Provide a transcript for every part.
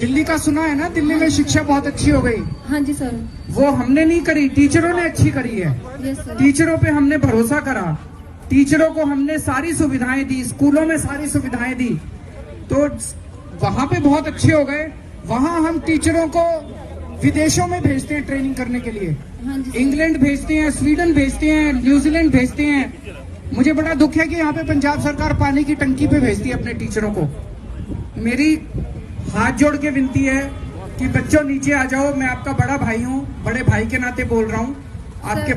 दिल्ली का सुना है ना, दिल्ली में शिक्षा बहुत अच्छी हो गई। हाँ जी सर। वो हमने नहीं करी, टीचरों ने अच्छी करी है। Yes sir. टीचरों पे हमने भरोसा करा, टीचरों को हमने सारी सुविधाएं दी, स्कूलों में सारी सुविधाएं दी, तो वहां पे बहुत अच्छे हो गए। वहां हम टीचरों को विदेशों में भेजते हैं ट्रेनिंग करने के लिए। हाँ जी सर। इंग्लैंड भेजते हैं, स्वीडन भेजते हैं, न्यूजीलैंड भेजते हैं। मुझे बड़ा दुख है कि यहाँ पे पंजाब सरकार पानी की टंकी पे भेजती है अपने टीचरों को। मेरी हाथ जोड़ के विनती है कि बच्चों नीचे आ जाओ। मैं आपका बड़ा भाई हूँ, बड़े भाई के नाते बोल रहा हूँ। आपके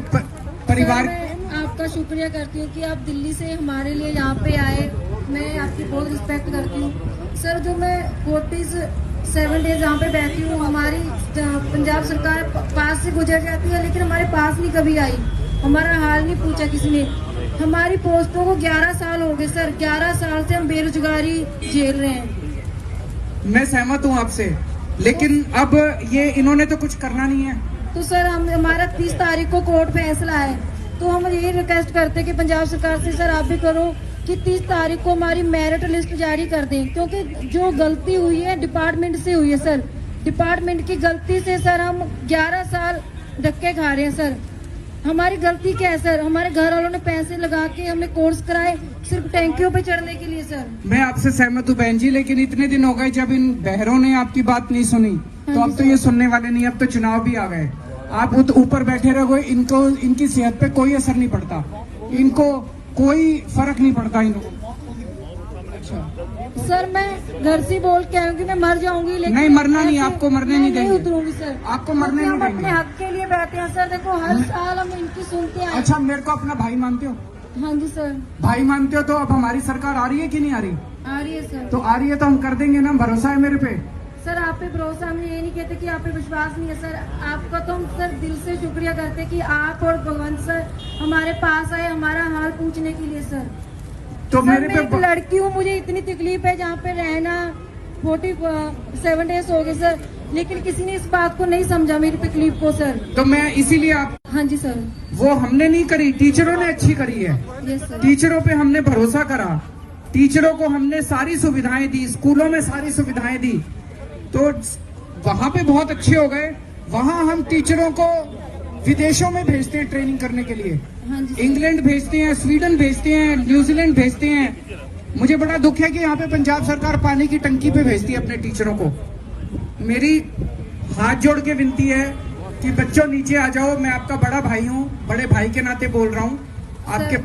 परिवार, मैं आपका शुक्रिया करती हूँ कि आप दिल्ली से हमारे लिए यहाँ पे आए। मैं आपकी बहुत रिस्पेक्ट करती हूँ सर। जो मैं 47 डेज यहाँ पे बैठी हूँ, हमारी पंजाब सरकार पास से गुजर जाती है, लेकिन हमारे पास नहीं कभी आई, हमारा हाल नहीं पूछा किसी ने। हमारी पोस्टों को 11 साल हो गए सर। 11 साल से हम बेरोजगारी झेल रहे हैं। मैं सहमत हूँ आपसे, लेकिन अब ये इन्होंने तो कुछ करना नहीं है। तो सर हमारा 30 तारीख को कोर्ट फैसला है, तो हम यही रिक्वेस्ट करते हैं कि पंजाब सरकार से सर आप भी करो कि 30 तारीख को हमारी मेरिट लिस्ट जारी कर दें, क्योंकि जो गलती हुई है डिपार्टमेंट से हुई है सर। डिपार्टमेंट की गलती से सर हम 11 साल धक्के खा रहे हैं सर। हमारी गलती क्या है सर? हमारे घर वालों ने पैसे लगा के हमें कोर्स कराए सिर्फ टैंकियों पे चढ़ने के लिए सर। मैं आपसे सहमत हूँ बहन जी, लेकिन इतने दिन हो गए जब इन बहरों ने आपकी बात नहीं सुनी, तो अब तो ये सुनने वाले नहीं। अब तो चुनाव भी आ गए, आप ऊपर बैठे रहोगे, इनको इनकी सेहत पे कोई असर नहीं पड़ता, इनको कोई फर्क नहीं पड़ता इनको। अच्छा सर मैं घर से बोल के आऊंगी मैं मर जाऊंगी, लेकिन नहीं, मरना नहीं, आपको मरने नहीं देंगे। उतरूंगी सर, आपको मरने नहीं हम देंगे। अपने हक के लिए बैठे हैं सर। देखो हर साल हम इनकी सुनते हैं। अच्छा, मेरे को अपना भाई मानते हो? हाँ जी सर। भाई मानते हो तो अब हमारी सरकार आ रही है कि नहीं आ रही? आ रही है सर। तो आ रही है तो हम कर देंगे ना, भरोसा है मेरे पे। सर आप पे भरोसा, हम ये नहीं कहते कि आप पे विश्वास नहीं है सर। आपका तो हम सर दिल से शुक्रिया करते हैं कि आप और भगवंत सर हमारे पास आए हमारा हाल पूछने के लिए सर। तो सर, मेरे मैं एक पे लड़की हूँ, मुझे इतनी तकलीफ है जहाँ पे रहना। 47 डेज हो गए सर, लेकिन किसी ने इस बात को नहीं समझा मेरी तकलीफ को सर। तो मैं इसीलिए आप, हाँ जी सर। वो हमने नहीं करी, टीचरों ने अच्छी करी है। Yes sir. टीचरों पे हमने भरोसा करा, टीचरों को हमने सारी सुविधाएं दी, स्कूलों में सारी सुविधाएं दी, तो वहां पे बहुत अच्छे हो गए। वहां हम टीचरों को विदेशों में भेजते हैं ट्रेनिंग करने के लिए। हाँ जी। इंग्लैंड भेजते हैं, स्वीडन भेजते हैं, न्यूजीलैंड भेजते हैं। मुझे बड़ा दुख है कि यहाँ पे पंजाब सरकार पानी की टंकी पे भेजती है अपने टीचरों को। मेरी हाथ जोड़ के विनती है कि बच्चों नीचे आ जाओ। मैं आपका बड़ा भाई हूँ, बड़े भाई के नाते बोल रहा हूँ। आपके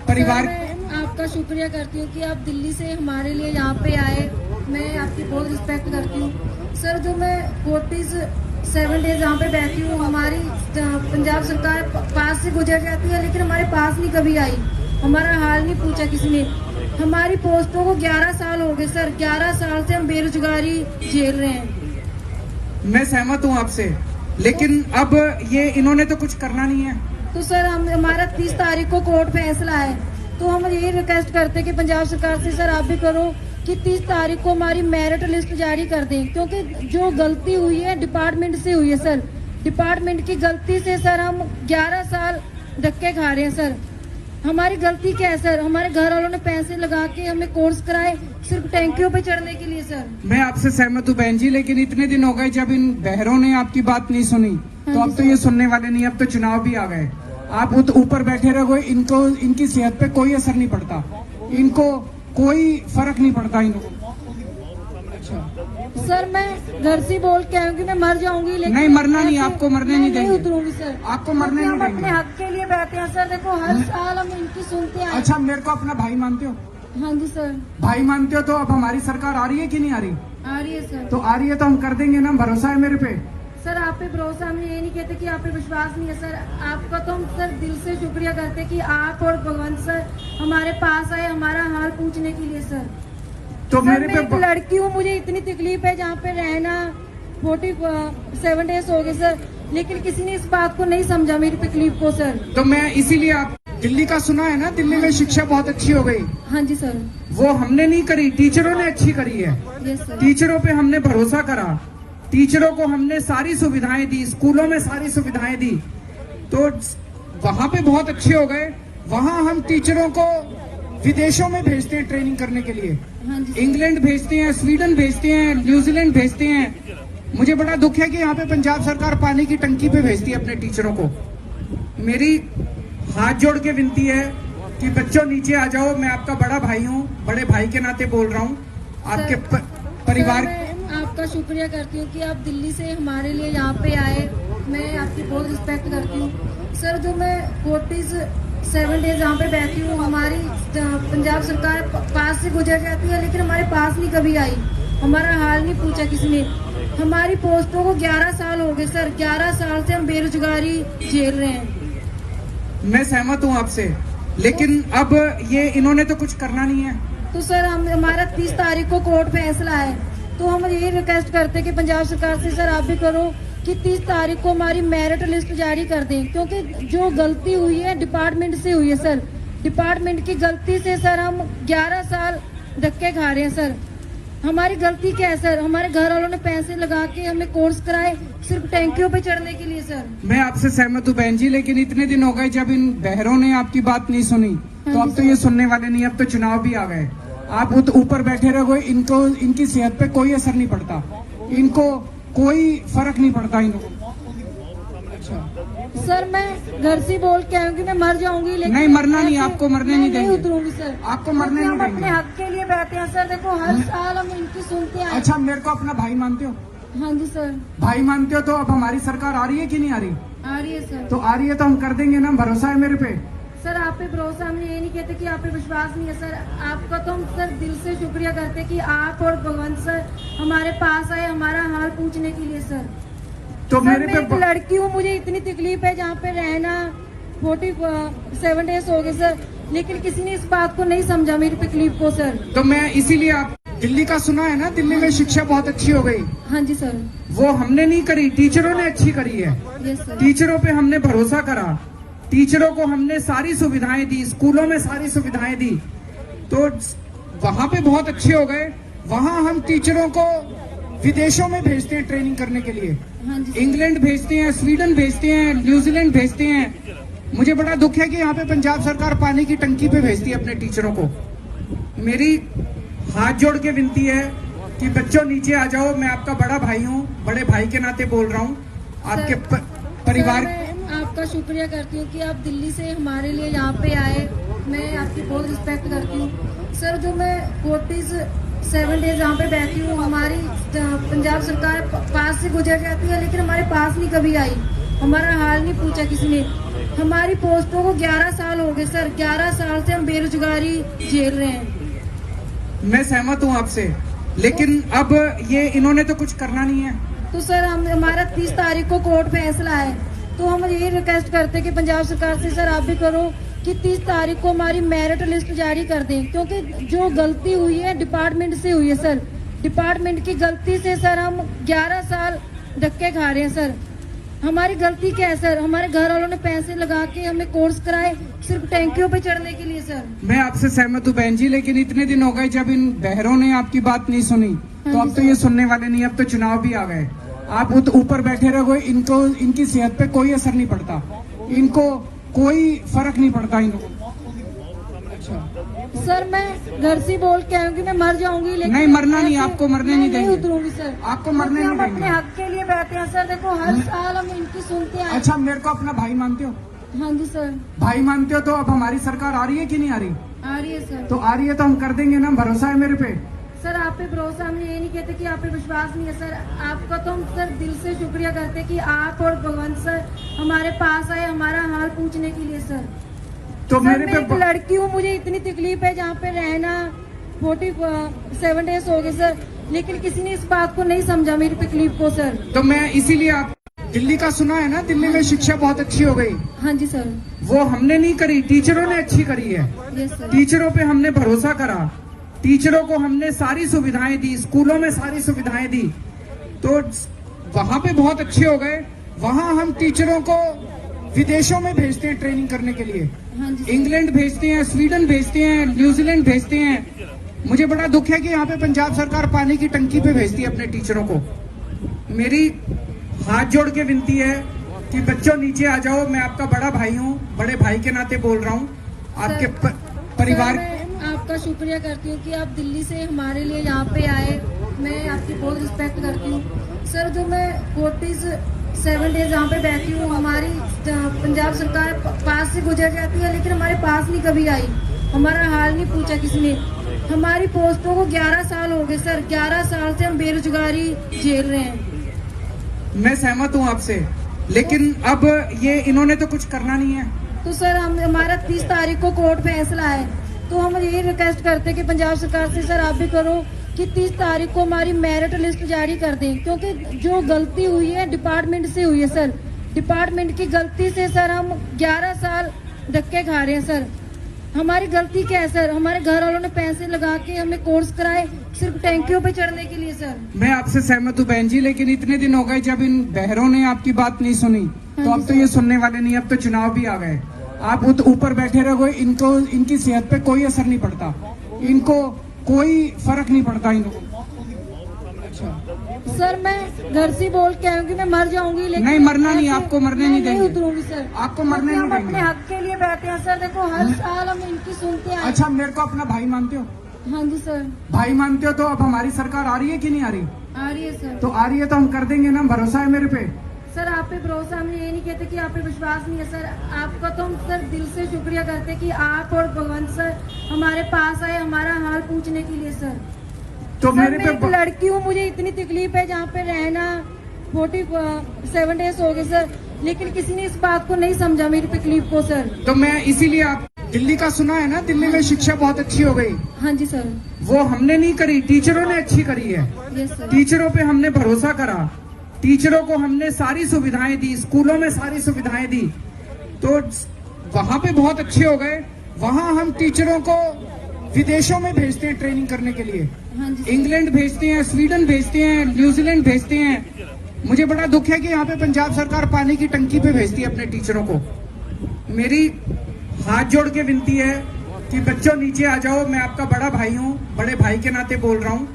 परिवार, मैं आपका शुक्रिया करती हूँ कि आप दिल्ली से हमारे लिए यहाँ पे आए। मैं आपकी बहुत रिस्पेक्ट करती हूँ सर। जो मैं 47 डेज यहाँ पे बैठी हूँ, हमारी पंजाब सरकार पास से गुजर जाती है, लेकिन हमारे पास नहीं कभी आई, हमारा हाल नहीं पूछा किसी ने। हमारी पोस्टों को 11 साल हो गए सर। 11 साल से हम बेरोजगारी झेल रहे हैं। मैं सहमत हूँ आपसे, लेकिन अब ये इन्होंने तो कुछ करना नहीं है। तो सर हमारा 30 तारीख को कोर्ट फैसला है, तो हम यही रिक्वेस्ट करते हैं कि पंजाब सरकार से सर आप भी करो कि 30 तारीख को हमारी मेरिट लिस्ट जारी कर दें, क्योंकि जो गलती हुई है डिपार्टमेंट से हुई है सर। डिपार्टमेंट की गलती से सर हम 11 साल धक्के खा रहे हैं सर। हमारी गलती क्या है सर? हमारे घर वालों ने पैसे लगा के हमें कोर्स कराए सिर्फ टैंकियों पे चढ़ने के लिए सर। मैं आपसे सहमत हूँ बहन जी, लेकिन इतने दिन हो गए जब इन बहरों ने आपकी बात नहीं सुनी, तो अब तो ये सुनने वाले नहीं। अब तो चुनाव भी आ गए, आप ऊपर बैठे रहोगे, इनको इनकी सेहत पे कोई असर नहीं पड़ता, इनको कोई फर्क नहीं पड़ता इनको। अच्छा सर मैं घर से बोल के आऊंगी मैं मर जाऊंगी, लेकिन नहीं, मरना नहीं, आपको मरने नहीं देंगे। उतरूंगी सर, आपको मरने नहीं हम देंगे। अपने हक के लिए बैठे हैं सर। देखो हर साल हम इनकी सुनते हैं। अच्छा, मेरे को अपना भाई मानते हो? हाँ जी सर। भाई मानते हो तो अब हमारी सरकार आ रही है कि नहीं आ रही? आ रही है सर। तो आ रही है तो हम कर देंगे ना, भरोसा है मेरे पे। सर आप पे भरोसा, हम ये नहीं कहते कि आप पे विश्वास नहीं है सर। आपका तो हम सर दिल से शुक्रिया करते हैं कि आप और भगवंत सर हमारे पास आए हमारा हाल पूछने के लिए सर। तो सर, मेरे मैं एक पे लड़की हूँ, मुझे इतनी तकलीफ है जहाँ पे रहना। 47 डेज हो गए सर, लेकिन किसी ने इस बात को नहीं समझा मेरी तकलीफ को सर। तो मैं इसीलिए आप, दिल्ली का सुना है ना, दिल्ली में शिक्षा बहुत अच्छी हो गई। हाँ जी सर। वो हमने नहीं करी, टीचरों ने अच्छी करी है। Yes sir. टीचरों पे हमने भरोसा करा, टीचरों को हमने सारी सुविधाएं दी, स्कूलों में सारी सुविधाएं दी, तो वहां पे बहुत अच्छे हो गए। वहां हम टीचरों को विदेशों में भेजते हैं ट्रेनिंग करने के लिए। हाँ जी सर। इंग्लैंड भेजते हैं, स्वीडन भेजते हैं, न्यूजीलैंड भेजते हैं। मुझे बड़ा दुख है कि यहाँ पे पंजाब सरकार पानी की टंकी पे भेजती है अपने टीचरों को। मेरी हाथ जोड़ के विनती है कि बच्चों नीचे आ जाओ, मैं आपका बड़ा भाई हूँ, बड़े भाई के नाते बोल रहा हूँ। आपके परिवार, सर, मैं आपका शुक्रिया करती हूँ कि आप दिल्ली से हमारे लिए यहाँ पे आए। मैं आपकी बहुत रिस्पेक्ट करती हूँ सर। जो मैं 47 डेज यहाँ पे बैठी हूँ, हमारी पंजाब सरकार पास से गुजर जाती है, लेकिन हमारे पास नहीं कभी आई, हमारा हाल नहीं पूछा किसी ने। हमारी पोस्टों को 11 साल हो गए सर, 11 साल से हम बेरोजगारी झेल रहे हैं। मैं सहमत हूँ आपसे, लेकिन अब ये इन्होंने तो कुछ करना नहीं है। तो सर हमारा 30 तारीख को कोर्ट फैसला है, तो हम यही रिक्वेस्ट करते हैं कि पंजाब सरकार से सर आप भी करो कि 30 तारीख को हमारी मेरिट लिस्ट जारी कर दें, क्योंकि जो गलती हुई है डिपार्टमेंट से हुई है सर। डिपार्टमेंट की गलती से सर हम 11 साल धक्के खा रहे हैं सर। हमारी गलती क्या है सर? हमारे घर वालों ने पैसे लगा के हमें कोर्स कराए सिर्फ टैंकियों पे चढ़ने के लिए सर। मैं आपसे सहमत हूँ बहन जी, लेकिन इतने दिन हो गए जब इन बहरों ने आपकी बात नहीं सुनी, तो अब तो ये सुनने वाले नहीं, अब तो चुनाव भी आ गए। आप ऊपर बैठे रहोगे, इनको इनकी सेहत पे कोई असर नहीं पड़ता, इनको कोई फर्क नहीं पड़ता इनको। अच्छा सर मैं घर से बोल के आऊंगी मैं मर जाऊंगी, लेकिन नहीं, मरना नहीं, आपको मरने नहीं देंगे। उतरूंगी सर, आपको मरने नहीं हम देंगे। अपने हक के लिए बैठे हैं सर। देखो हर साल हम इनकी सुनते हैं। अच्छा, मेरे को अपना भाई मानते हो? हाँ जी सर। भाई मानते हो तो अब हमारी सरकार आ रही है कि नहीं आ रही? आ रही है सर। तो आ रही है तो हम कर देंगे ना, भरोसा है मेरे पे। सर आप पे भरोसा, हम ये नहीं कहते कि आप पे विश्वास नहीं है सर। आपका तो हम सर दिल से शुक्रिया करते हैं कि आप और भगवंत सर हमारे पास आए हमारा हाल पूछने के लिए सर। तो सर, मेरे मैं एक पे लड़की हूँ, मुझे इतनी तकलीफ है जहाँ पे रहना 47 डेज हो गए सर, लेकिन किसी ने इस बात को नहीं समझा मेरी तकलीफ को सर। तो मैं इसीलिए, आप दिल्ली का सुना है ना, दिल्ली में शिक्षा बहुत अच्छी हो गई। हाँ जी सर। वो हमने नहीं करी, टीचरों ने अच्छी करी है। Yes sir. टीचरों पे हमने भरोसा करा, टीचरों को हमने सारी सुविधाएं दी, स्कूलों में सारी सुविधाएं दी, तो वहां पे बहुत अच्छे हो गए। वहां हम टीचरों को विदेशों में भेजते हैं ट्रेनिंग करने के लिए। हाँ जी सर। इंग्लैंड भेजते हैं, स्वीडन भेजते हैं, न्यूजीलैंड भेजते हैं। मुझे बड़ा दुख है कि यहाँ पे पंजाब सरकार पानी की टंकी पे भेजती है अपने टीचरों को। मेरी हाथ जोड़ के विनती है कि बच्चों नीचे आ जाओ, मैं आपका बड़ा भाई हूँ, बड़े भाई के नाते बोल रहा हूँ। आपके परिवार, सर, मैं आपका शुक्रिया करती हूँ कि आप दिल्ली से हमारे लिए यहाँ पे आए। मैं आपकी बहुत रिस्पेक्ट करती हूँ सर। जो मैं 47 डेज यहाँ पे बैठी हूँ, हमारी पंजाब सरकार पास से गुजर जाती है, लेकिन हमारे पास नहीं कभी आई, हमारा हाल नहीं पूछा किसी ने। हमारी पोस्टों को 11 साल हो गए सर, 11 साल से हम बेरोजगारी झेल रहे हैं। मैं सहमत हूँ आपसे, लेकिन अब ये इन्होंने तो कुछ करना नहीं है। तो सर हमारा 30 तारीख को कोर्ट फैसला है, तो हम यही रिक्वेस्ट करते हैं कि पंजाब सरकार से सर आप भी करो कि 30 तारीख को हमारी मेरिट लिस्ट जारी कर दें, क्योंकि जो गलती हुई है डिपार्टमेंट से हुई है सर। डिपार्टमेंट की गलती से सर हम 11 साल धक्के खा रहे हैं सर। हमारी गलती क्या है सर? हमारे घर वालों ने पैसे लगा के हमें कोर्स कराए सिर्फ टैंकियों पे चढ़ने के लिए सर। मैं आपसे सहमत हूँ बहन जी, लेकिन इतने दिन हो गए जब इन बहरों ने आपकी बात नहीं सुनी, तो अब तो ये सुनने वाले नहीं, अब तो चुनाव भी आ गए। आप ऊपर बैठे रहोगे, इनको इनकी सेहत पे कोई असर नहीं पड़ता, इनको कोई फर्क नहीं पड़ता इनको। अच्छा सर मैं घर से बोल के आऊंगी मैं मर जाऊंगी, लेकिन नहीं, मरना नहीं, आपको मरने नहीं देंगे। उतरूंगी सर, आपको मरने नहीं हम अपने देंगे। हक के लिए बैठे हैं सर। देखो हर साल हम इनकी सुनते हैं। अच्छा, मेरे को अपना भाई मानते हो? हाँ जी सर। भाई मानते हो तो अब हमारी सरकार आ रही है कि नहीं आ रही? आ रही है सर। तो आ रही है तो हम कर देंगे ना, भरोसा है मेरे पे। सर आप पे भरोसा, हम ये नहीं कहते कि आप पे विश्वास नहीं है सर। आपका तो हम सर दिल से शुक्रिया करते हैं कि आप और भगवंत सर हमारे पास आए हमारा हाल पूछने के लिए सर। तो सर, मेरे मैं एक पे लड़की हूँ, मुझे इतनी तकलीफ है जहाँ पे रहना 47 डेज हो गए सर, लेकिन किसी ने इस बात को नहीं समझा मेरी तकलीफ को सर। तो मैं इसीलिए, आप दिल्ली का सुना है ना, दिल्ली में शिक्षा बहुत अच्छी हो गई। हाँ जी सर। वो हमने नहीं करी, टीचरों ने अच्छी करी है। Yes sir. टीचरों पे हमने भरोसा करा, टीचरों को हमने सारी सुविधाएं दी, स्कूलों में सारी सुविधाएं दी, तो वहां पे बहुत अच्छे हो गए। वहां हम टीचरों को विदेशों में भेजते हैं ट्रेनिंग करने के लिए। हाँ जी सर। इंग्लैंड भेजते हैं, स्वीडन भेजते हैं, न्यूजीलैंड भेजते हैं। मुझे बड़ा दुख है कि यहाँ पे पंजाब सरकार पानी की टंकी पे भेजती है अपने टीचरों को। मेरी हाथ जोड़ के विनती है कि बच्चों नीचे आ जाओ, मैं आपका बड़ा भाई हूँ, बड़े भाई के नाते बोल रहा हूँ। आपके परिवार, मैं आपका शुक्रिया करती हूँ कि आप दिल्ली से हमारे लिए यहाँ पे आए। मैं आपकी बहुत रिस्पेक्ट करती हूँ सर। जो मैं 47 डेज यहाँ पे बैठी हूँ, हमारी पंजाब सरकार पास से गुजर जाती है लेकिन हमारे पास नहीं कभी आई, हमारा हाल नहीं पूछा किसी ने। हमारी पोस्टों को 11 साल हो गए सर, 11 साल से हम बेरोजगारी झेल रहे हैं। मैं सहमत हूँ आपसे, लेकिन अब ये इन्होंने तो कुछ करना नहीं है। तो सर हमारा 30 तारीख को कोर्ट फैसला है, तो हम यही रिक्वेस्ट करते हैं कि पंजाब सरकार से सर आप भी करो कि 30 तारीख को हमारी मेरिट लिस्ट जारी कर दें, क्योंकि जो गलती हुई है डिपार्टमेंट से हुई है सर। डिपार्टमेंट की गलती से सर हम 11 साल धक्के खा रहे हैं सर। हमारी गलती क्या है सर? हमारे घर वालों ने पैसे लगा के हमें कोर्स कराए सिर्फ टैंकियों पे चढ़ने के लिए सर। मैं आपसे सहमत हूँ बहन जी, लेकिन इतने दिन हो गए जब इन बहरों ने आपकी बात नहीं सुनी, तो अब तो ये सुनने वाले नहीं, अब तो चुनाव भी आ गए। आप ऊपर बैठे रहो, इनको इनकी सेहत पे कोई असर नहीं पड़ता, इनको कोई फर्क नहीं पड़ता इन लोगों को। अच्छा सर मैं घर से बोल के आऊंगी मैं मर जाऊंगी, लेकिन नहीं मरना नहीं, आपको मरने नहीं देंगे। उतरूंगी सर, आपको मरने नहीं हम देंगे। अपने हक के लिए बैठे हैं सर। देखो हर साल हम इनकी सुनते हैं। अच्छा मेरे को अपना भाई मानते हो? हाँ जी सर। भाई मानते हो तो अब हमारी सरकार आ रही है कि नहीं आ रही? आ रही है सर। तो आ रही है तो हम कर देंगे ना, भरोसा है मेरे पे। सर आप पे भरोसा, हम ये नहीं कहते कि आप पे विश्वास नहीं है सर। आपका तो हम सर दिल से शुक्रिया करते हैं कि आप और भगवंत सर हमारे पास आए हमारा हाल पूछने के लिए सर। तो सर मेरे मैं एक पे लड़की हूँ, मुझे इतनी तकलीफ है जहाँ पे रहना 47 डेज हो गए सर, लेकिन किसी ने इस बात को नहीं समझा मेरी तकलीफ को सर। तो मैं इसीलिए आप दिल्ली का सुना है ना, दिल्ली में शिक्षा बहुत अच्छी हो गई। हाँ जी सर। वो हमने नहीं करी, टीचरों ने अच्छी करी है। Yes sir. टीचरों पे हमने भरोसा करा, टीचरों को हमने सारी सुविधाएं दी, स्कूलों में सारी सुविधाएं दी, तो वहां पे बहुत अच्छे हो गए। वहां हम टीचरों को विदेशों में भेजते हैं ट्रेनिंग करने के लिए। हाँ जी। इंग्लैंड भेजते हैं, स्वीडन भेजते हैं, न्यूजीलैंड भेजते हैं। मुझे बड़ा दुख है कि यहाँ पे पंजाब सरकार पानी की टंकी पे भेजती है अपने टीचरों को। मेरी हाथ जोड़ के विनती है कि बच्चों नीचे आ जाओ, मैं आपका बड़ा भाई हूँ, बड़े भाई के नाते बोल रहा हूँ।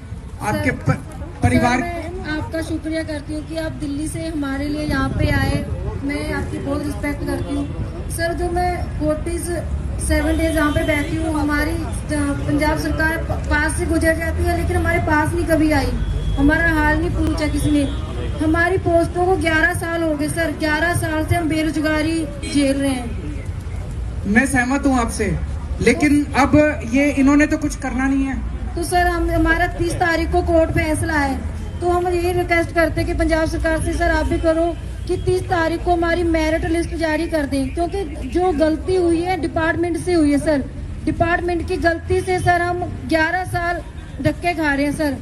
आपके परिवार, मैं आपका शुक्रिया करती हूँ कि आप दिल्ली से हमारे लिए यहाँ पे आए। मैं आपकी बहुत रिस्पेक्ट करती हूँ सर। जो मैं 47 डेज यहाँ पे बैठी हूँ, हमारी पंजाब सरकार पास से गुजर जाती है लेकिन हमारे पास नहीं कभी आई, हमारा हाल नहीं पूछा किसी ने। हमारी पोस्टों को 11 साल हो गए सर, 11 साल से हम बेरोजगारी झेल रहे हैं। मैं सहमत हूँ आपसे, लेकिन अब ये इन्होंने तो कुछ करना नहीं है। तो सर हमारा 30 तारीख को कोर्ट फैसला है, तो हम यही रिक्वेस्ट करते हैं कि पंजाब सरकार से सर आप भी करो कि 30 तारीख को हमारी मेरिट लिस्ट जारी कर दें, क्योंकि जो गलती हुई है डिपार्टमेंट से हुई है सर। डिपार्टमेंट की गलती से सर हम 11 साल धक्के खा रहे हैं सर।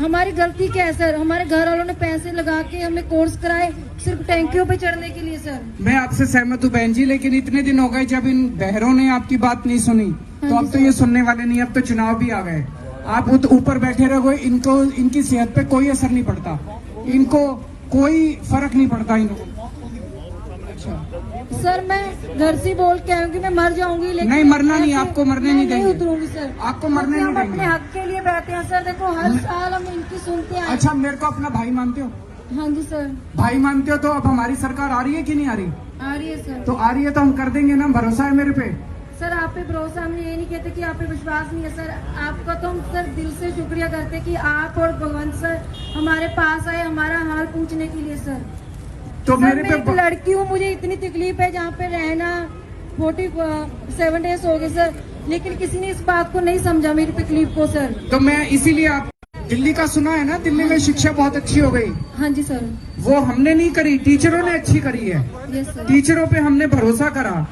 हमारी गलती क्या है सर? हमारे घर वालों ने पैसे लगा के हमें कोर्स कराए सिर्फ टैंकियों पे चढ़ने के लिए सर। मैं आपसे सहमत हूँ बहन जी, लेकिन इतने दिन हो गए जब इन बहरों ने आपकी बात नहीं सुनी, तो अब तो ये सुनने वाले नहीं, अब तो चुनाव भी आ गए। आप ऊपर बैठे रहो, इनको इनकी सेहत पे कोई असर नहीं पड़ता, इनको कोई फर्क नहीं पड़ता इन लोगों को। अच्छा सर मैं घर से बोल के आऊंगी मैं मर जाऊंगी, लेकिन नहीं मरना नहीं, आपको मरने नहीं देंगे। उतरूंगी सर, आपको मरने नहीं हम देंगे। अपने हक के लिए बैठे हैं सर। देखो हर साल हम इनकी सुनते हैं। अच्छा मेरे को अपना भाई मानते हो? हाँ जी सर। भाई मानते हो तो अब हमारी सरकार आ रही है कि नहीं आ रही? आ रही है सर। तो आ रही है तो हम कर देंगे ना, भरोसा है मेरे पे। सर आप पे भरोसा, हम ये नहीं कहते कि आप पे विश्वास नहीं है सर। आपका तो हम सर दिल से शुक्रिया करते हैं कि आप और भगवंत सर हमारे पास आए हमारा हाल पूछने के लिए सर। तो सर मेरे मैं एक पे लड़की हूँ, मुझे इतनी तकलीफ है जहाँ पे रहना 47 डेज हो गए सर, लेकिन किसी ने इस बात को नहीं समझा मेरी तकलीफ को सर। तो मैं इसीलिए आप दिल्ली का सुना है ना, दिल्ली में शिक्षा बहुत अच्छी हो गई। हाँ जी सर। वो हमने नहीं करी, टीचरों ने अच्छी करी है। Yes sir. टीचरों पे हमने भरोसा करा,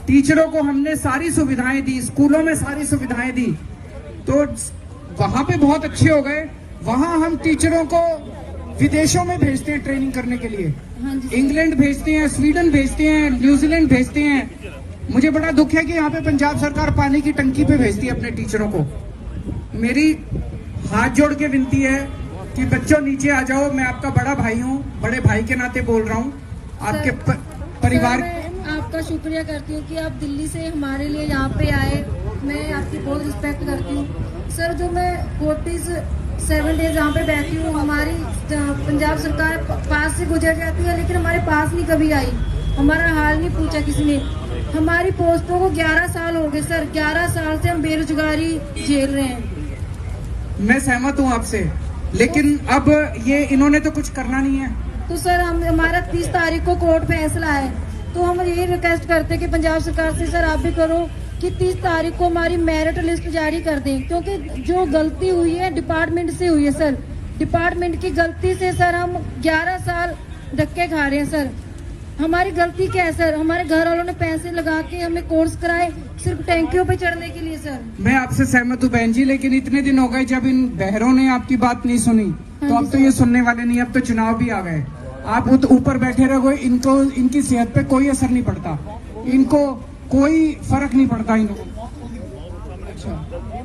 टीचरों को हमने सारी सुविधाएं दी, स्कूलों में सारी सुविधाएं दी, तो वहां पे बहुत अच्छे हो गए। वहां हम टीचरों को विदेशों में भेजते हैं ट्रेनिंग करने के लिए। हाँ जी। इंग्लैंड भेजते हैं, स्वीडन भेजते हैं, न्यूजीलैंड भेजते हैं। मुझे बड़ा दुख है कि यहाँ पे पंजाब सरकार पानी की टंकी पे भेजती है अपने टीचरों को। मेरी हाथ जोड़ के विनती है कि बच्चों नीचे आ जाओ, मैं आपका बड़ा भाई हूँ, बड़े भाई के नाते बोल रहा हूँ। आपके परिवार, मैं आपका शुक्रिया करती हूँ कि आप दिल्ली से हमारे लिए यहाँ पे आए। मैं आपकी बहुत रिस्पेक्ट करती हूँ सर। जो मैं 47 डेज यहाँ पे बैठी हूँ, हमारी पंजाब सरकार पास से गुजर जाती है लेकिन हमारे पास नहीं कभी आई, हमारा हाल नहीं पूछा किसी ने। हमारी पोस्टों को 11 साल हो गए सर। 11 साल से हम बेरोजगारी झेल रहे हैं। मैं सहमत हूँ आपसे, लेकिन अब ये इन्होंने तो कुछ करना नहीं है। तो सर हमारा 30 तारीख को कोर्ट फैसला है, तो हम यही रिक्वेस्ट करते हैं कि पंजाब सरकार से सर आप भी करो कि 30 तारीख को हमारी मेरिट लिस्ट जारी कर दें, क्योंकि जो गलती हुई है डिपार्टमेंट से हुई है सर। डिपार्टमेंट की गलती से सर हम 11 साल धक्के खा रहे हैं सर। हमारी गलती क्या है सर? हमारे घर वालों ने पैसे लगा के हमें कोर्स कराए सिर्फ टैंकियों पे चढ़ने के लिए सर। मैं आपसे सहमत हूँ बहन जी, लेकिन इतने दिन हो गए जब इन बहरों ने आपकी बात नहीं सुनी, तो अब तो ये सुनने वाले नहीं। अब तो चुनाव भी आ गए, आप ऊपर बैठे रहो, इनको इनकी सेहत पे कोई असर नहीं पड़ता, इनको कोई फर्क नहीं पड़ता इनको। अच्छा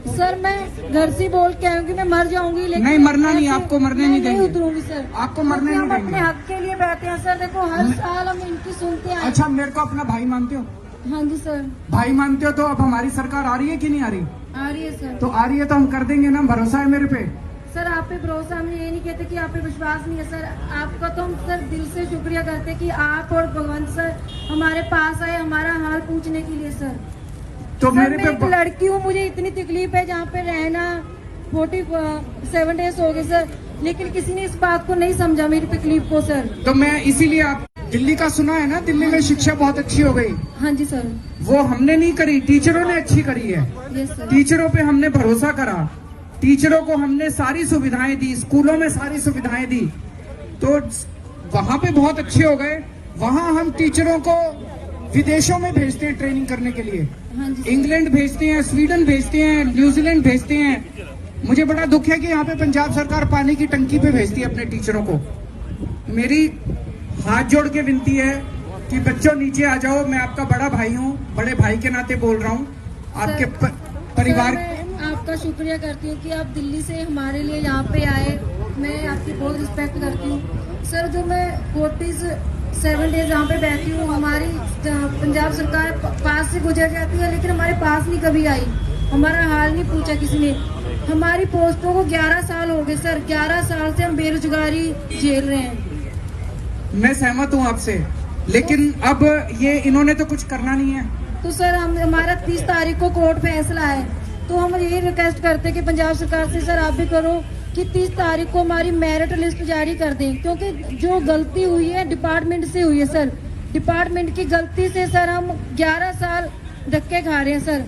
सर मैं घर से बोल के आऊंगी मैं मर जाऊंगी, लेकिन नहीं, मरना नहीं, आपको मरने नहीं देंगे। उतरूंगी सर, आपको मरने नहीं हम देंगे। अपने हक के लिए बैठे हैं सर। देखो हर साल हम इनकी सुनते हैं। अच्छा, मेरे को अपना भाई मानते हो? हाँ जी सर। भाई मानते हो तो अब हमारी सरकार आ रही है कि नहीं आ रही? आ रही है सर। तो आ रही है तो हम कर देंगे ना, भरोसा है मेरे पे। सर आप पे भरोसा, हम ये नहीं कहते कि आप पे विश्वास नहीं है सर। आपका तो हम सर दिल से शुक्रिया करते हैं कि आप और भगवंत सर हमारे पास आए हमारा हाल पूछने के लिए सर। तो सर, मेरे मैं एक पे लड़की हूँ, मुझे इतनी तकलीफ है जहाँ पे रहना 47 डेज हो गए सर, लेकिन किसी ने इस बात को नहीं समझा मेरी तकलीफ को सर। तो मैं इसीलिए, आप दिल्ली का सुना है ना, दिल्ली में शिक्षा बहुत अच्छी हो गई। हाँ जी सर। वो हमने नहीं करी, टीचरों ने अच्छी करी है। Yes sir. टीचरों पे हमने भरोसा करा, टीचरों को हमने सारी सुविधाएं दी, स्कूलों में सारी सुविधाएं दी, तो वहां पे बहुत अच्छे हो गए। वहां हम टीचरों को विदेशों में भेजते हैं ट्रेनिंग करने के लिए। हाँ जी सर। इंग्लैंड भेजते हैं, स्वीडन भेजते हैं, न्यूजीलैंड भेजते हैं। मुझे बड़ा दुख है कि यहाँ पे पंजाब सरकार पानी की टंकी पे भेजती है अपने टीचरों को। मेरी हाथ जोड़ के विनती है कि बच्चों नीचे आ जाओ, मैं आपका बड़ा भाई हूँ, बड़े भाई के नाते बोल रहा हूँ। आपके परिवार, मैं आपका शुक्रिया करती हूँ कि आप दिल्ली से हमारे लिए यहाँ पे आए। मैं आपकी बहुत रिस्पेक्ट करती हूँ सर। जो मैं 47 डेज यहाँ पे बैठी हूँ, हमारी पंजाब सरकार पास से गुजर जाती है, लेकिन हमारे पास नहीं कभी आई, हमारा हाल नहीं पूछा किसी ने। हमारी पोस्टों को 11 साल हो गए सर। 11 साल से हम बेरोजगारी झेल रहे हैं। मैं सहमत हूँ आपसे, लेकिन अब ये इन्होंने तो कुछ करना नहीं है। तो सर हमारा 30 तारीख को कोर्ट फैसला है, तो हम यही रिक्वेस्ट करते हैं कि पंजाब सरकार से सर आप भी करो कि 30 तारीख को हमारी मेरिट लिस्ट जारी कर दें, क्योंकि जो गलती हुई है डिपार्टमेंट से हुई है सर। डिपार्टमेंट की गलती से सर हम 11 साल धक्के खा रहे हैं सर।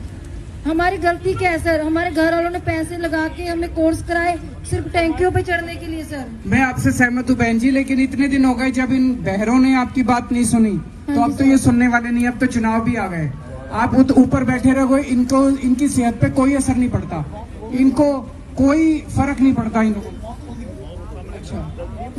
हमारी गलती क्या है सर? हमारे घर वालों ने पैसे लगा के हमें कोर्स कराए सिर्फ टैंकियों पे चढ़ने के लिए सर। मैं आपसे सहमत हूँ बहन जी, लेकिन इतने दिन हो गए जब इन बहरों ने आपकी बात नहीं सुनी, तो अब तो ये सुनने वाले नहीं। अब तो चुनाव भी आ गए, आप ऊपर बैठे रहो, इनको इनकी सेहत पे कोई असर नहीं पड़ता, इनको कोई फर्क नहीं पड़ता इनको। अच्छा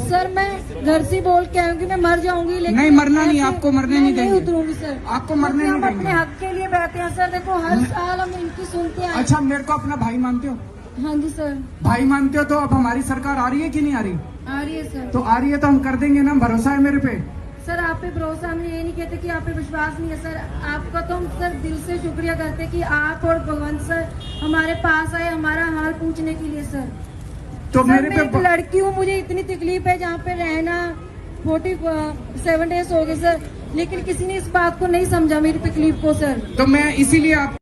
सर मैं घर से बोल के आऊंगी मैं मर जाऊंगी, लेकिन नहीं, मरना नहीं, आपको मरने नहीं देंगे। उतरूंगी सर, आपको मरने नहीं हम देंगे। अपने हक के लिए बैठे हैं सर। देखो हर साल हम इनकी सुनते हैं। अच्छा, मेरे को अपना भाई मानते हो? हाँ जी सर। भाई मानते हो तो अब हमारी सरकार आ रही है कि नहीं आ रही? आ रही है सर। तो आ रही है तो हम कर देंगे ना, भरोसा है मेरे पे। सर आप पे भरोसा, हम ये नहीं कहते कि आप पे विश्वास नहीं है सर। आपका तो हम सर दिल से शुक्रिया करते हैं कि आप और भगवंत सर हमारे पास आए हमारा हाल पूछने के लिए सर। तो सर, मेरे मैं एक पे लड़की हूँ, मुझे इतनी तकलीफ है जहाँ पे रहना 47 डेज हो गए सर, लेकिन किसी ने इस बात को नहीं समझा मेरी तकलीफ को सर। तो मैं इसीलिए आप